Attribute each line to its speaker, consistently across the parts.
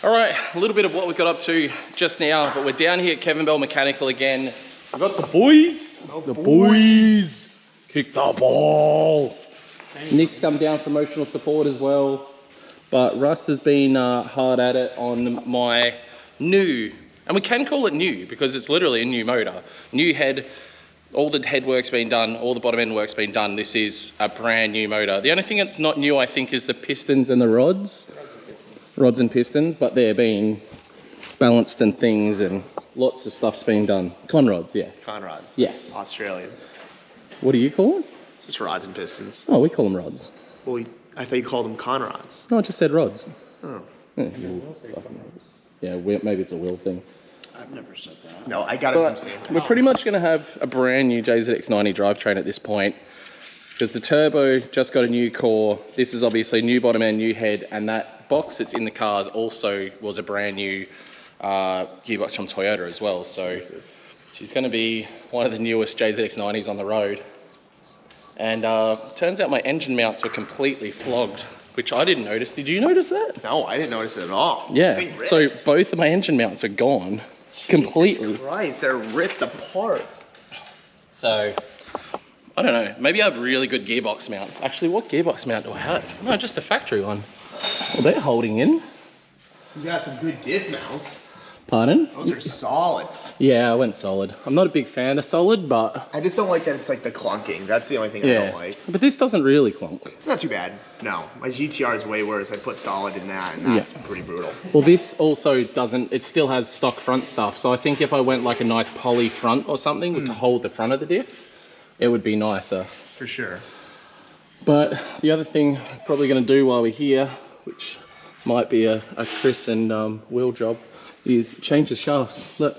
Speaker 1: All right, a little bit of what we got up to just now, but we're down here at Kevin Bell Mechanical again. We've got the boys. The boys. Kick the ball. Nick's come down for emotional support as well. But Russ has been hard at it on my new, and we can call it new because it's literally a new motor. New head, all the head work's been done, all the bottom end work's been done. This is a brand new motor. The only thing that's not new, I think, is the pistons and the rods. Rods and pistons, but they're being balanced and things, and lots of stuff's been done. Conrods, yeah.
Speaker 2: Conrods.
Speaker 1: Yes.
Speaker 2: Australian.
Speaker 1: What do you call them?
Speaker 2: Just rods and pistons.
Speaker 1: Oh, we call them rods.
Speaker 2: Well, I thought you called them conrods.
Speaker 1: No, I just said rods.
Speaker 2: Oh.
Speaker 1: Yeah, maybe it's a Will thing.
Speaker 3: I've never said that.
Speaker 2: No, I got it from Sam.
Speaker 1: We're pretty much going to have a brand new JZX90 drivetrain at this point because the turbo just got a new core. This is obviously new bottom end, new head, and that box that's in the cars also was a brand new gearbox from Toyota as well. So she's going to be one of the newest JZX90s on the road. And turns out my engine mounts were completely flogged, which I didn't notice. Did you notice that?
Speaker 2: No, I didn't notice it at all.
Speaker 1: Yeah, so both of my engine mounts are gone completely.
Speaker 2: Jesus Christ, they're ripped apart.
Speaker 1: So, I don't know, maybe I have really good gearbox mounts. Actually, what gearbox mount do I have? No, just the factory one. Well, they're holding in.
Speaker 2: You got some good diff mounts.
Speaker 1: Pardon?
Speaker 2: Those are solid.
Speaker 1: Yeah, I went solid. I'm not a big fan of solid, but...
Speaker 2: I just don't like that it's like the clunking. That's the only thing I don't like.
Speaker 1: But this doesn't really clunk.
Speaker 2: It's not too bad. No, my GTR is way worse. I put solid in that, and that's pretty brutal.
Speaker 1: Well, this also doesn't, it still has stock front stuff. So I think if I went like a nice poly front or something to hold the front of the diff, it would be nicer.
Speaker 2: For sure.
Speaker 1: But the other thing I'm probably going to do while we're here, which might be a Chris and Will job, is change the shafts. Look.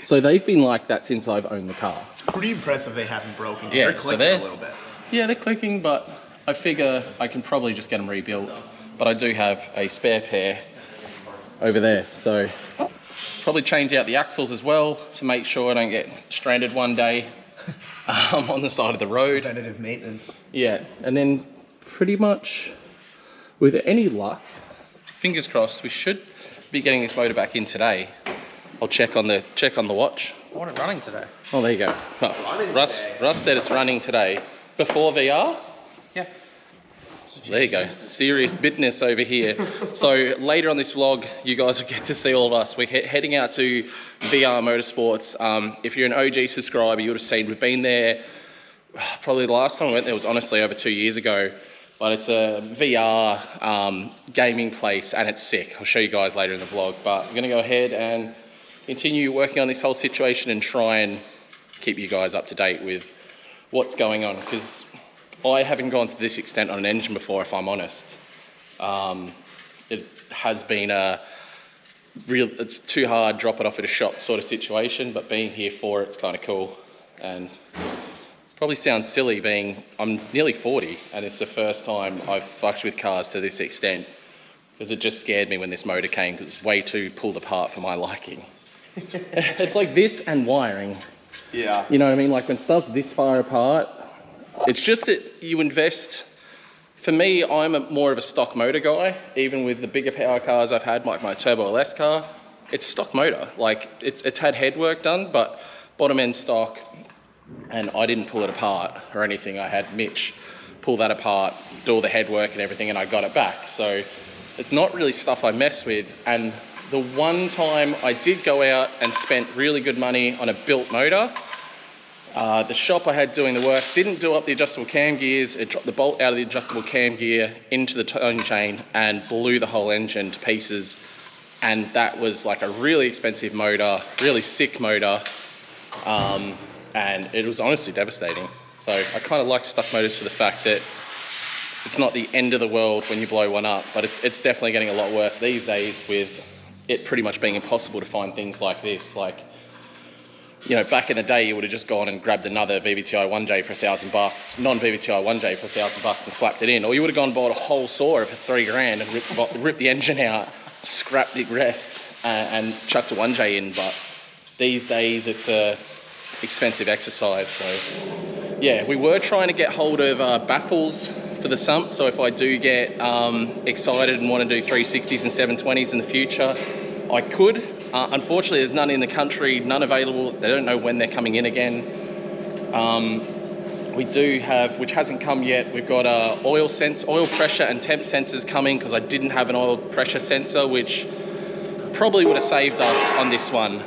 Speaker 1: So they've been like that since I've owned the car.
Speaker 2: It's pretty impressive they haven't broken.
Speaker 1: Yeah,
Speaker 2: they're clicking a little bit.
Speaker 1: Yeah, they're clicking, but I figure I can probably just get them rebuilt. But I do have a spare pair over there. So probably change out the axles as well to make sure I don't get stranded one day on the side of the road.
Speaker 2: Preventative maintenance.
Speaker 1: Yeah, and then pretty much with any luck, fingers crossed, we should be getting this motor back in today. I'll check on the watch.
Speaker 3: I want it running today.
Speaker 1: Oh, there you go. Oh, Russ said it's running today. Before VR?
Speaker 3: Yeah.
Speaker 1: There you go. Serious business over here. So later on this vlog, you guys will get to see all of us. We're heading out to VR Motorsports. If you're an OG subscriber, you would have seen we've been there. Probably the last time I went there was honestly over 2 years ago. But it's a VR gaming place and it's sick. I'll show you guys later in the vlog. But I'm going to go ahead and continue working on this whole situation and try and keep you guys up to date with what's going on. Because I haven't gone to this extent on an engine before, if I'm honest. It has been it's too hard, drop it off at a shop sort of situation. But being here for it's kind of cool. And probably sounds silly being, I'm nearly 40 and it's the first time I've fucked with cars to this extent because it just scared me when this motor came because it's way too pulled apart for my liking. It's like this and wiring.
Speaker 2: Yeah.
Speaker 1: You know what I mean? Like when stuff's this far apart, it's just that you invest. For me, I'm more of a stock motor guy, even with the bigger power cars I've had, like my Turbo LS car, it's stock motor. Like it's had head work done, but bottom end stock. And I didn't pull it apart or anything. I had Mitch pull that apart, do all the head work and everything, and I got it back. So it's not really stuff I mess with. And the one time I did go out and spent really good money on a built motor, the shop I had doing the work didn't do up the adjustable cam gears. It dropped the bolt out of the adjustable cam gear into the tone chain and blew the whole engine to pieces. And that was like a really expensive motor, really sick motor. And it was honestly devastating. So I kind of like stock motors for the fact that it's not the end of the world when you blow one up, but it's definitely getting a lot worse these days with it pretty much being impossible to find things like this. Like, you know, back in the day, you would have just gone and grabbed another VVTi 1J for $1,000, non-VVTi 1J for $1,000 and slapped it in. Or you would have gone and bought a whole saw for $3,000 and ripped the engine out, scrapped the rest and chucked a 1J in. But these days it's a expensive exercise. So yeah, we were trying to get hold of baffles for the sump, so if I do get excited and want to do 360s and 720s in the future, I could. Unfortunately, there's none in the country, none available. They don't know when they're coming in again. We do have, which hasn't come yet, we've got oil pressure and temp sensors coming, because I didn't have an oil pressure sensor, which probably would have saved us on this one,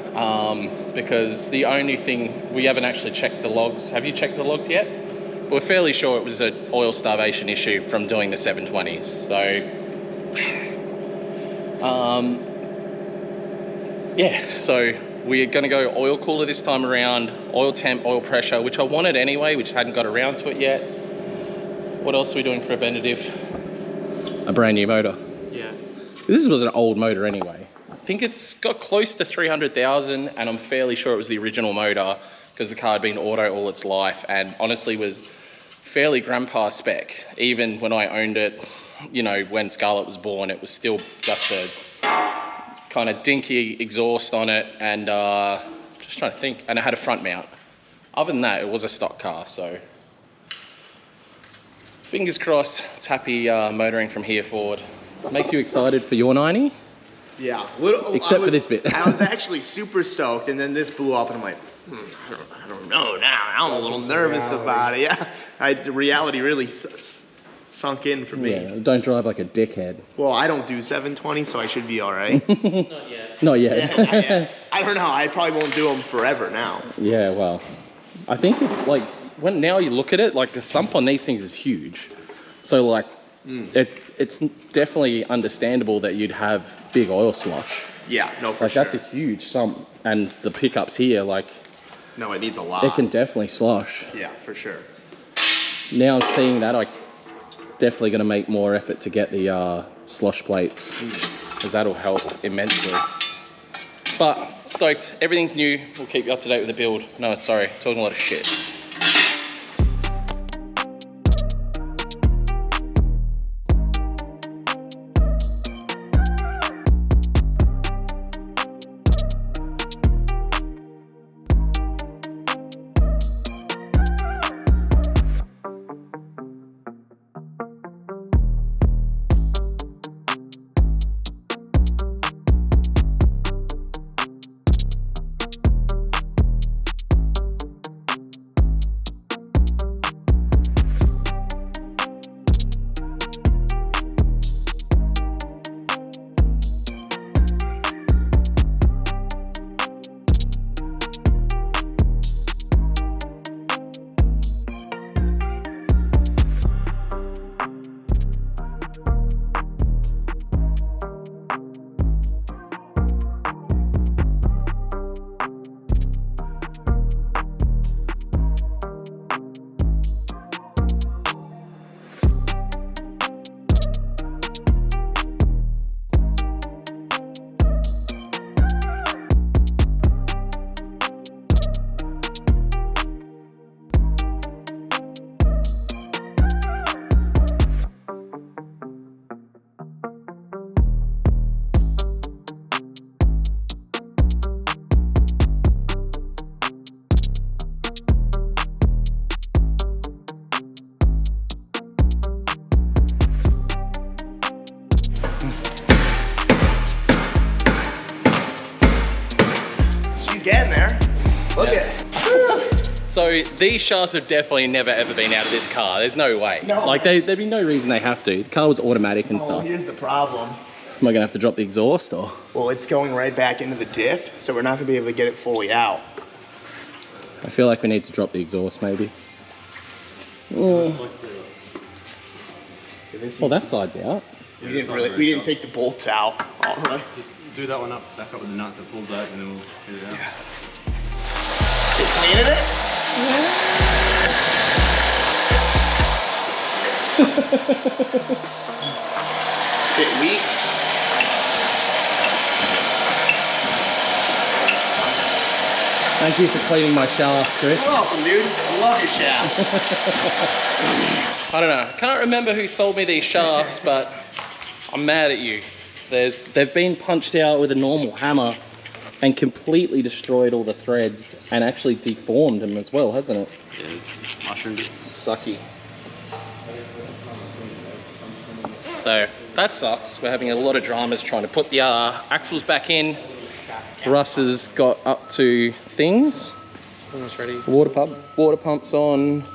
Speaker 1: because the only thing, we haven't actually checked the logs. Have you checked the logs yet? We're fairly sure it was an oil starvation issue from doing the 720s. So, yeah, so we're gonna go oil cooler this time around, oil temp, oil pressure, which I wanted anyway, we just hadn't got around to it yet. What else are we doing preventative? A brand new motor.
Speaker 3: Yeah.
Speaker 1: This was an old motor anyway. I think it's got close to 300,000, and I'm fairly sure it was the original motor, because the car had been auto all its life, and honestly was fairly grandpa spec. Even when I owned it, you know, when Scarlett was born, it was still just a kind of dinky exhaust on it, and just trying to think, and it had a front mount. Other than that, it was a stock car, so fingers crossed it's happy motoring from here forward. Makes you excited for your 90?
Speaker 2: Yeah.
Speaker 1: Except for this bit.
Speaker 2: I was actually super stoked, and then this blew up, and I'm like, I don't know now. I'm a little nervous about it. Yeah. The reality really sunk in for me.
Speaker 1: Yeah, don't drive like a dickhead.
Speaker 2: Well, I don't do 720, so I should be all right.
Speaker 3: Not yet.
Speaker 1: Not yet.
Speaker 2: Yeah, not yet. I don't know. I probably won't do them forever now.
Speaker 1: Yeah, well, I think it's like, when now you look at it, like the sump on these things is huge. So like, it's definitely understandable that you'd have big oil slosh.
Speaker 2: Yeah, no, for
Speaker 1: like
Speaker 2: sure.
Speaker 1: that's a huge sump, and the pickups here, like,
Speaker 2: No, it needs a lot.
Speaker 1: it can definitely slosh.
Speaker 2: Yeah, for sure.
Speaker 1: Now seeing that, I definitely going to make more effort to get the slosh plates, because that'll help immensely. But stoked, everything's new. We'll keep you up to date with the build. No, sorry, talking a lot of shit.
Speaker 2: Getting there. Look at it.
Speaker 1: So these shafts have definitely never ever been out of this car. There's no way.
Speaker 2: No.
Speaker 1: Like there'd be no reason they have to. The car was automatic and
Speaker 2: Oh,
Speaker 1: stuff.
Speaker 2: here's the problem.
Speaker 1: Am I gonna have to drop the exhaust or?
Speaker 2: Well, it's going right back into the diff, so we're not gonna be able to get it fully out.
Speaker 1: I feel like we need to drop the exhaust maybe. Oh, well, that side's out.
Speaker 2: We didn't take the bolts out all the way.
Speaker 4: Just do that one up, back up with the nuts and pull back, and then we'll get it out.
Speaker 2: Yeah. You cleaning it? Bit weak.
Speaker 1: Thank you for cleaning my shaft, Chris.
Speaker 2: You're welcome, dude. I love your shaft.
Speaker 1: I don't know. I can't remember who sold me these shafts, but I'm mad at you. They've been punched out with a normal hammer and completely destroyed all the threads and actually deformed them as well, hasn't it?
Speaker 4: Yeah, it's mushroomed.
Speaker 1: It's sucky. So that sucks. We're having a lot of dramas trying to put the axles back in. Russ has got up to things.
Speaker 3: Almost ready.
Speaker 1: Water pump's on.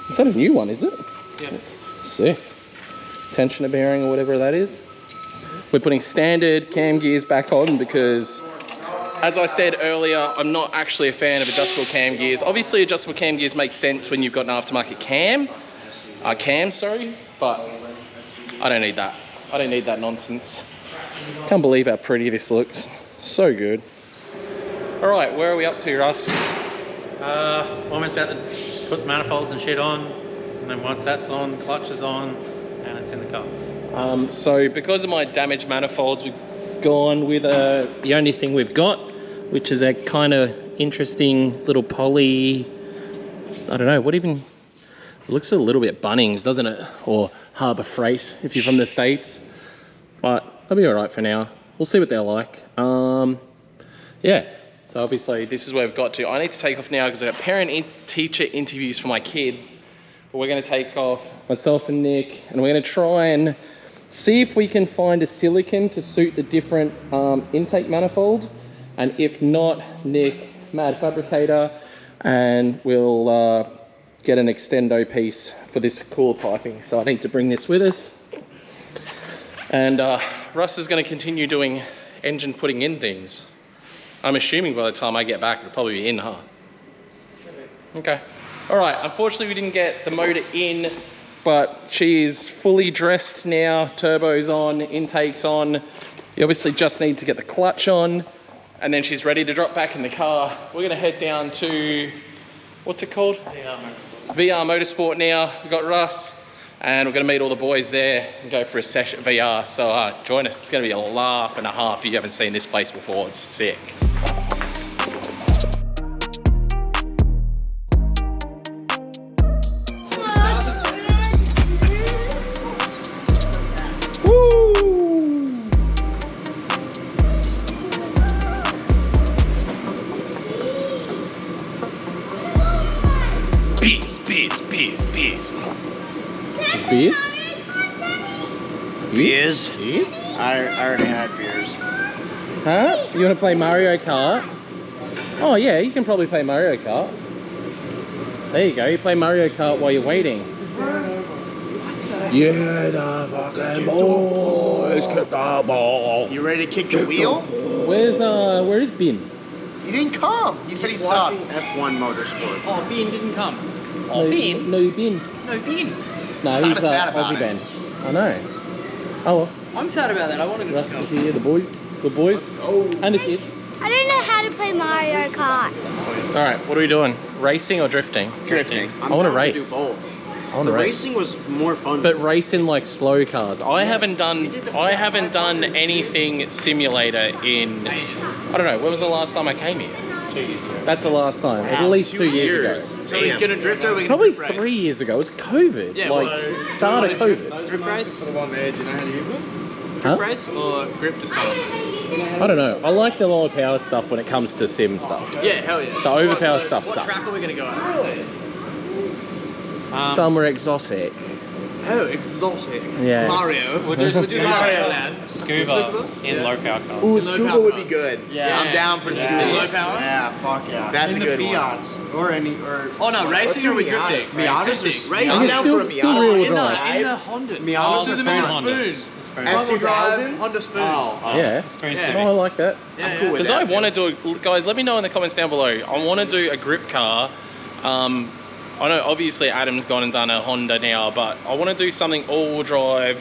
Speaker 1: Is that a new one, is it?
Speaker 3: Yeah.
Speaker 1: Sick. Tensioner bearing or whatever that is. We're putting standard cam gears back on because, as I said earlier, I'm not actually a fan of adjustable cam gears. Obviously, adjustable cam gears make sense when you've got an aftermarket cam, but I don't need that. I don't need that nonsense. Can't believe how pretty this looks. So good. All right, where are we up to, Russ?
Speaker 3: Almost about to put manifolds and shit on, and then once that's on, clutch is on, and it's in the car.
Speaker 1: So because of my damaged manifolds, we've gone with the only thing we've got, which is a kind of interesting little poly, I don't know, it looks a little bit Bunnings, doesn't it? Or Harbour Freight, if you're from the States. But I'll be all right for now. We'll see what they're like. Yeah, so obviously this is where we've got to. I need to take off now because I've got parent-teacher interviews for my kids. But we're gonna take off, myself and Nick, and we're gonna try and see if we can find a silicon to suit the different intake manifold. And if not, Nick, mad fabricator, and we'll get an extendo piece for this cooler piping. So I need to bring this with us. And Russ is gonna continue doing engine putting in things. I'm assuming by the time I get back, it'll probably be in, huh? Okay. All right, unfortunately we didn't get the motor in, but she is fully dressed now, turbo's on, intake's on. You obviously just need to get the clutch on, and then she's ready to drop back in the car. We're gonna head down to, what's it called? VR Motorsport now. We've got Russ, and we're gonna meet all the boys there and go for a session at VR. So join us, it's gonna be a laugh and a half if you haven't seen this place before, it's sick. Beers. Is beers?
Speaker 2: Beers?
Speaker 1: Beers?
Speaker 2: I already had beers.
Speaker 1: Huh? You want to play Mario Kart? Oh yeah, you can probably play Mario Kart. There you go, you play Mario Kart while you're waiting. Yeah, the fucking boys kick the ball.
Speaker 2: You ready to kick the wheel?
Speaker 1: Where is Bin?
Speaker 2: He didn't come. He said he sucked.
Speaker 5: F1 Motorsport.
Speaker 3: Oh, Bean didn't come.
Speaker 1: No,
Speaker 3: Bin?
Speaker 1: No Bin.
Speaker 3: No, Bean.
Speaker 1: No, he's
Speaker 2: sad about
Speaker 1: Aussie
Speaker 2: it.
Speaker 1: Ben. I know. Oh well.
Speaker 3: I'm sad about that. I wanted to
Speaker 1: Russ
Speaker 3: come.
Speaker 1: is here, the boys, and the kids.
Speaker 6: I don't know how to play Mario Kart.
Speaker 1: All right, what are we doing? Racing or drifting?
Speaker 2: Drifting.
Speaker 1: I want to race.
Speaker 5: Do both.
Speaker 1: I want to race.
Speaker 5: Racing was more fun.
Speaker 1: But racing like slow cars. I haven't done anything simulator in, I don't know, when was the last time I came here?
Speaker 3: 2 years ago.
Speaker 1: That's the last time. At least 2 years ago.
Speaker 3: So we're gonna drift or we're gonna
Speaker 1: Probably
Speaker 3: drift race?
Speaker 1: 3 years ago. It was COVID.
Speaker 3: Yeah,
Speaker 1: like
Speaker 3: well,
Speaker 1: start of COVID.
Speaker 3: Drift race?
Speaker 2: Put them on the edge, you know how to use it?
Speaker 1: Huh?
Speaker 3: Drift race or grip to start off?
Speaker 1: I don't know. I like the lower power stuff when it comes to sim stuff.
Speaker 3: Yeah, hell yeah.
Speaker 1: The overpowered stuff
Speaker 3: What
Speaker 1: sucks.
Speaker 3: track are we gonna go at?
Speaker 1: Some are exotic.
Speaker 3: Oh, exotic.
Speaker 1: Yes.
Speaker 3: Mario. We'll do Mario Land.
Speaker 7: Scuba in low power cars.
Speaker 2: Ooh,
Speaker 3: Low
Speaker 2: scuba
Speaker 3: power.
Speaker 2: would be good.
Speaker 3: Yeah.
Speaker 2: I'm down for
Speaker 3: Low
Speaker 2: scuba.
Speaker 3: power?
Speaker 5: Yeah, fuck yeah.
Speaker 2: That's
Speaker 5: in
Speaker 2: a
Speaker 5: the
Speaker 2: good one.
Speaker 5: Fiats or any or
Speaker 3: Oh no, racing or we drifting?
Speaker 5: Miatas
Speaker 3: Drifting.
Speaker 5: is-
Speaker 3: Racing.
Speaker 2: I'm
Speaker 1: It's
Speaker 2: down
Speaker 1: still,
Speaker 2: for a
Speaker 1: still
Speaker 2: Miata.
Speaker 1: real
Speaker 3: in
Speaker 1: drive.
Speaker 3: the Honda.
Speaker 5: Miatas
Speaker 3: Oh, the mini
Speaker 7: Hondas.
Speaker 3: spoon.
Speaker 2: S2000s?
Speaker 3: Honda drive, Honda spoon.
Speaker 2: Oh,
Speaker 1: Yeah.
Speaker 3: Yeah.
Speaker 1: Oh, I like that.
Speaker 3: Yeah,
Speaker 2: cool with
Speaker 1: Because
Speaker 2: that.
Speaker 1: I want to do, guys, let me know in the comments down below. I want to do a grip car. I know obviously Adam's gone and done a Honda now, but I want to do something all-wheel drive,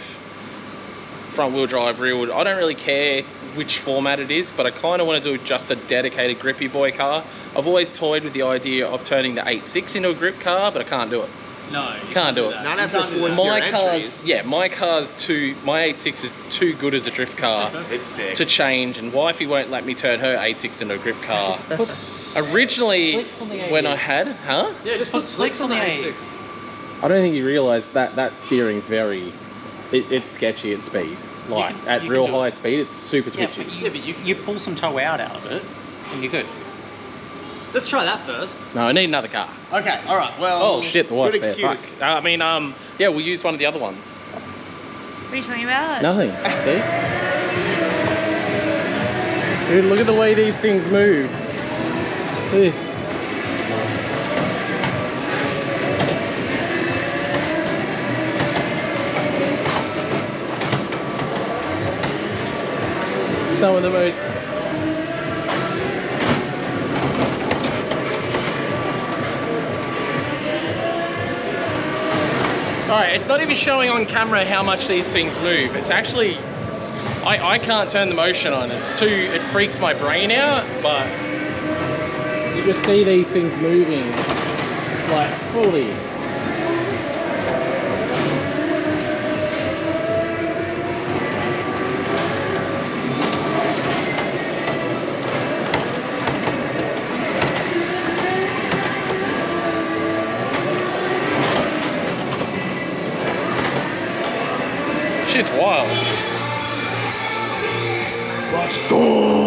Speaker 1: front-wheel drive, rear-wheel. I don't really care which format it is, but I kind of want to do just a dedicated grippy boy car. I've always toyed with the idea of turning the 8.6 into a grip car, but I can't do it.
Speaker 3: No, you
Speaker 1: Can't do it.
Speaker 3: that.
Speaker 2: Not
Speaker 3: You
Speaker 2: after
Speaker 3: can't do
Speaker 2: 4
Speaker 3: that.
Speaker 1: My
Speaker 2: Your
Speaker 1: car's,
Speaker 2: entries.
Speaker 1: yeah, my 8.6 is too good as a drift car
Speaker 2: It's sick.
Speaker 1: to change, and wifey won't let me turn her 8.6 into a grip car. Originally,
Speaker 7: Slicks on the
Speaker 1: when
Speaker 7: 8.
Speaker 1: I had, huh?
Speaker 3: Yeah, just put slicks on the A6.
Speaker 1: I don't think you realise that steering's very, it's sketchy at speed. Like
Speaker 7: can-
Speaker 1: at
Speaker 7: you
Speaker 1: real
Speaker 7: can do
Speaker 1: high
Speaker 7: it.
Speaker 1: speed, it's super
Speaker 7: Yeah,
Speaker 1: twitchy.
Speaker 7: but you pull some toe out of it, and you're good.
Speaker 3: Let's try that first.
Speaker 1: No, I need another car.
Speaker 3: Okay, alright, well...
Speaker 1: Oh shit, the wife's
Speaker 2: good
Speaker 1: there. Fuck.
Speaker 2: excuse.
Speaker 1: I mean, yeah, we'll use one of the other ones.
Speaker 8: What are you talking about?
Speaker 1: Nothing. See? Dude, look at the way these things move. This. Some of the most Alright, it's not even showing on camera how much these things move. It's actually, I can't turn the motion on. It freaks my brain out, but you just see these things moving like fully. Shit's wild.
Speaker 2: Let's go!